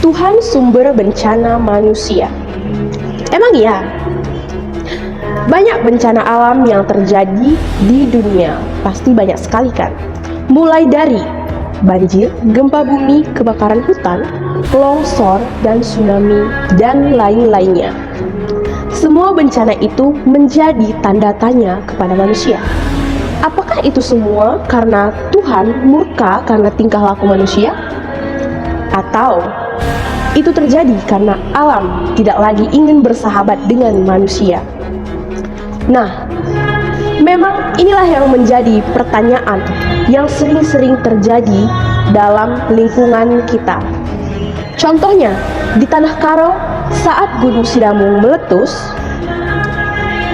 Tuhan sumber bencana manusia. Emang iya? Banyak bencana alam yang terjadi di dunia, pasti banyak sekali kan? Mulai dari banjir, gempa bumi, kebakaran hutan, longsor, dan tsunami, dan lain-lainnya. Semua bencana itu menjadi tanda tanya kepada manusia. Apakah itu semua karena Tuhan murka karena tingkah laku manusia? Atau itu terjadi karena alam tidak lagi ingin bersahabat dengan manusia? Nah, memang inilah yang menjadi pertanyaan yang sering-sering terjadi dalam lingkungan kita. Contohnya, di Tanah Karo saat Gunung Sidamung meletus,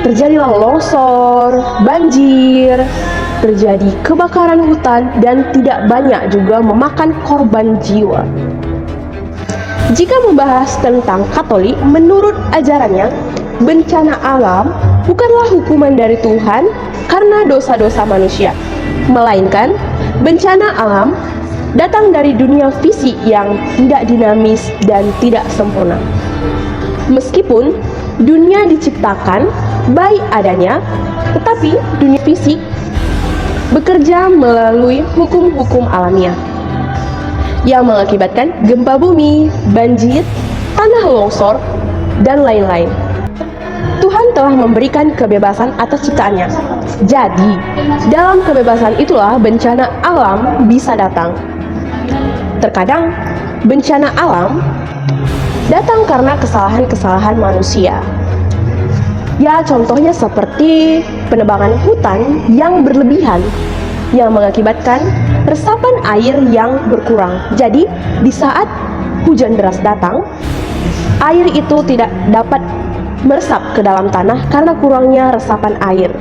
terjadilah longsor, banjir, terjadi kebakaran hutan, dan tidak banyak juga memakan korban jiwa. Jika membahas tentang Katolik, menurut ajarannya, bencana alam bukanlah hukuman dari Tuhan karena dosa-dosa manusia, melainkan bencana alam datang dari dunia fisik yang tidak dinamis dan tidak sempurna. Meskipun dunia diciptakan baik adanya, tetapi dunia fisik bekerja melalui hukum-hukum alamiah yang mengakibatkan gempa bumi, banjir, tanah longsor, dan lain-lain. Tuhan telah memberikan kebebasan atas ciptaannya. Jadi, dalam kebebasan itulah bencana alam bisa datang. Terkadang, bencana alam datang karena kesalahan-kesalahan manusia. Ya, contohnya seperti penebangan hutan yang berlebihan yang mengakibatkan resapan air yang berkurang. Jadi, di saat hujan deras datang, air itu tidak dapat meresap ke dalam tanah karena kurangnya resapan air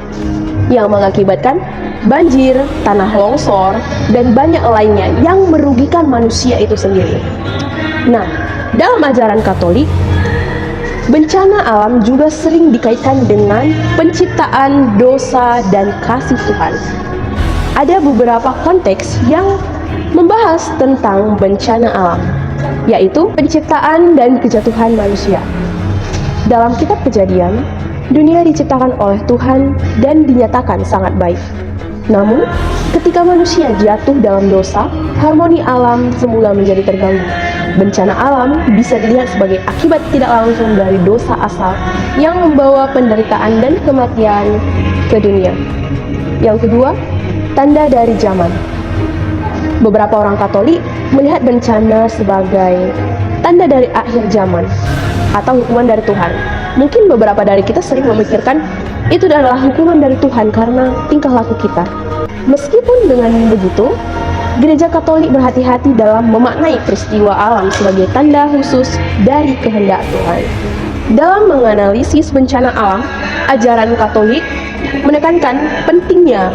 yang mengakibatkan banjir, tanah longsor, dan banyak lainnya yang merugikan manusia itu sendiri. Nah, dalam ajaran Katolik, bencana alam juga sering dikaitkan dengan penciptaan, dosa, dan kasih Tuhan. Ada beberapa konteks yang membahas tentang bencana alam, yaitu penciptaan dan kejatuhan manusia. Dalam kitab Kejadian, dunia diciptakan oleh Tuhan dan dinyatakan sangat baik. Namun, ketika manusia jatuh dalam dosa, harmoni alam semula menjadi terganggu. Bencana alam bisa dilihat sebagai akibat tidak langsung dari dosa asal yang membawa penderitaan dan kematian ke dunia. Yang kedua, tanda dari zaman. Beberapa orang Katolik melihat bencana sebagai tanda dari akhir zaman atau hukuman dari Tuhan. Mungkin beberapa dari kita sering memikirkan itu adalah hukuman dari Tuhan karena tingkah laku kita. Meskipun dengan begitu, Gereja Katolik berhati-hati dalam memaknai peristiwa alam sebagai tanda khusus dari kehendak Tuhan. Dalam menganalisis bencana alam, ajaran Katolik menekankan pentingnya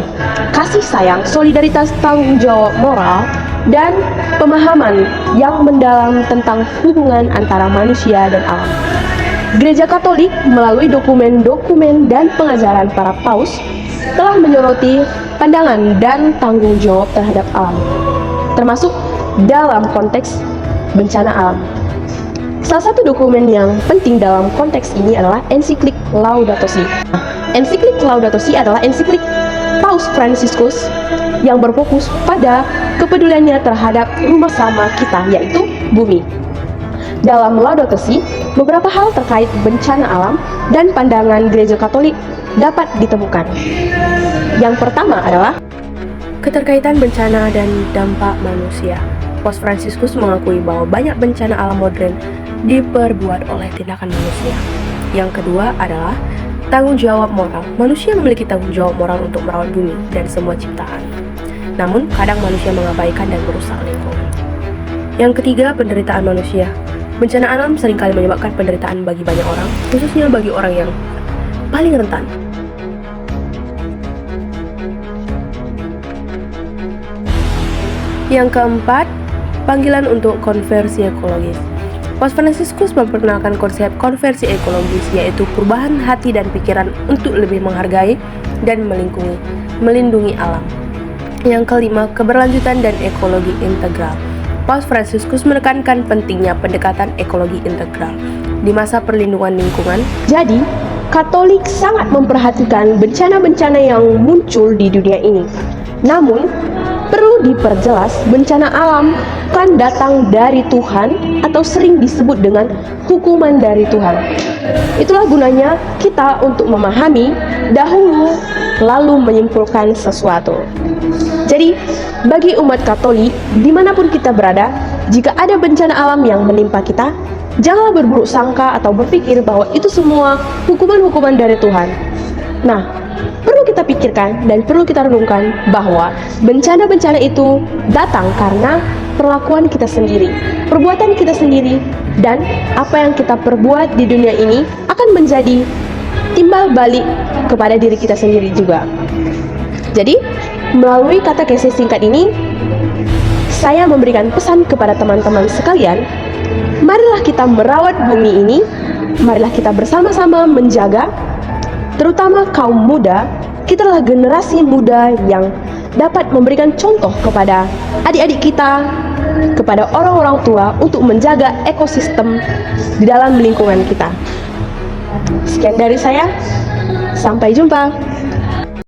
kasih sayang, solidaritas, tanggung jawab moral, dan pemahaman yang mendalam tentang hubungan antara manusia dan alam. Gereja Katolik melalui dokumen-dokumen dan pengajaran para paus telah menyoroti pandangan dan tanggung jawab terhadap alam, termasuk dalam konteks bencana alam. Salah satu dokumen yang penting dalam konteks ini adalah ensiklik Laudato Si. Ensiklik Laudato Si adalah ensiklik Paus Fransiskus yang berfokus pada kepeduliannya terhadap rumah sama kita, yaitu bumi. Dalam Laudato Si, beberapa hal terkait bencana alam dan pandangan Gereja Katolik dapat ditemukan. Yang pertama adalah keterkaitan bencana dan dampak manusia. Paus Fransiskus mengakui bahwa banyak bencana alam modern diperbuat oleh tindakan manusia. Yang kedua adalah tanggung jawab moral. Manusia memiliki tanggung jawab moral untuk merawat bumi dan semua ciptaan. Namun, kadang manusia mengabaikan dan merusak lingkungan. Yang ketiga, penderitaan manusia. Bencana alam seringkali menyebabkan penderitaan bagi banyak orang, khususnya bagi orang yang paling rentan. Yang keempat, panggilan untuk konversi ekologis. Paus Fransiskus memperkenalkan konsep konversi ekologis, yaitu perubahan hati dan pikiran untuk lebih menghargai dan melindungi alam. Yang kelima, keberlanjutan dan ekologi integral. Paus Fransiskus menekankan pentingnya pendekatan ekologi integral di masa perlindungan lingkungan. Jadi, Katolik sangat memperhatikan bencana-bencana yang muncul di dunia ini. Namun, perlu diperjelas, bencana alam kan datang dari Tuhan atau sering disebut dengan hukuman dari Tuhan. Itulah gunanya kita untuk memahami dahulu lalu menyimpulkan sesuatu. Jadi, bagi umat Katolik, dimanapun kita berada, jika ada bencana alam yang menimpa kita, janganlah berburuk sangka atau berpikir bahwa itu semua hukuman-hukuman dari Tuhan. Nah, perlu kita pikirkan dan perlu kita renungkan bahwa bencana-bencana itu datang karena perlakuan kita sendiri, perbuatan kita sendiri, dan apa yang kita perbuat di dunia ini akan menjadi timbal balik kepada diri kita sendiri juga. Jadi, melalui katekese singkat ini, saya memberikan pesan kepada teman-teman sekalian, marilah kita merawat bumi ini, marilah kita bersama-sama menjaga, terutama kaum muda. Kita adalah generasi muda yang dapat memberikan contoh kepada adik-adik kita, kepada orang-orang tua untuk menjaga ekosistem di dalam lingkungan kita. Sekian dari saya, sampai jumpa.